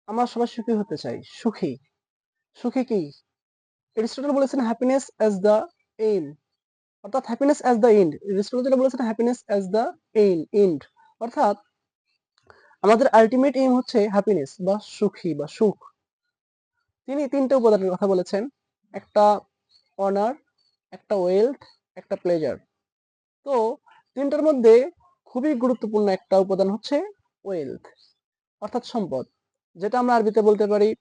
আমরা সবাই সুখী হতে চাই। সুখী। সুখী কি? এরিস্টটল বলেছেন হ্যাপিনেস অ্যাজ দ্য এইম, অর্থাৎ happiness as the end. Aristotle যেটা বলেছেন হ্যাপিনেস অ্যাজ দ্য এন্ড, অর্থাৎ আমাদের আল্টিমেট এইম হচ্ছে হ্যাপিনেস বা সুখী বা সুখ। তিনি ৩ টে উপাদানের কথা বলেছেন। একটা অনার, একটা ওয়েলথ, একটা প্লেজার। তো ৩ টার মধ্যে খুবই গুরুত্বপূর্ণ একটা উপাদান হচ্ছে ওয়েলথ, অর্থাৎ সম্পদ। যেটা আমরা আরবিতে বলতে পারি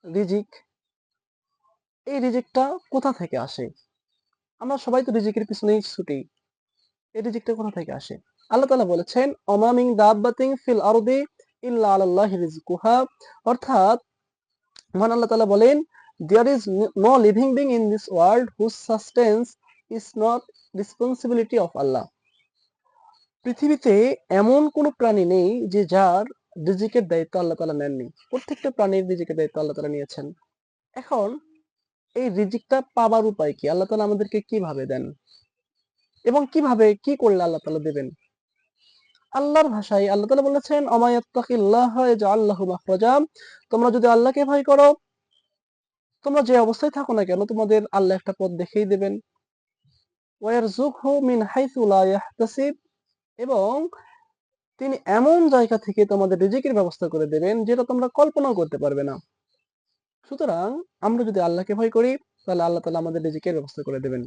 রিজিক। এই রিজিকটা কোথা থেকে আসে? আমরা সবাই তো রিজিকের পিছনেই ছুটি। এই রিজিকটা কোথা থেকে আসে? আল্লাহ তাআলা বলেছেন, "ওমা মিন দাব্বাতিন ফিল আরদি ইল্লা আলাল্লাহি রিজকুহা", অর্থাৎ মহান আল্লাহ তাআলা বলেন, "There is no living being in this world whose sustenance is not responsibility of Allah." পৃথিবীতে এমন কোন প্রাণী নেই যে যার রিজিকের দায়িত্ব আল্লাহ তাআলা নেননি। প্রত্যেকটা প্রাণীর রিজিকের দায়িত্ব আল্লাহ তাআলা নিয়েছেন। এখন এই রিজিকটা পাবার উপায় কি? আল্লাহ তাআলা আমাদেরকে কিভাবে দেন? এবং কিভাবে কি করলে আল্লাহ তাআলা দেবেন? আল্লাহর ভাষায় আল্লাহ তাআলা বলেছেন, "ওমা ইয়াত্তাকিল্লাহা ইয়াজআল লাহু মাখরাজা", তোমরা যদি আল্লাহকে ভয় করো, তোমরা যে অবস্থায় থাকো না কেন তোমাদের আল্লাহ একটা পথ দেখিয়ে দেবেন। ওয়া ইয়ারযুকহু মিন হাইথু লা ইয়াহতাসিব, এবং তিনি এমন জায়গা থেকে তোমাদের রিজিকের ব্যবস্থা করে দেবেন যেটা তোমরা কল্পনাও করতে পারবে না। সুতরাং আমরা যদি আল্লাহকে ভয় করি তাহলে আল্লাহ তাআলা আমাদের রিজিকের ব্যবস্থা করে দেবেন।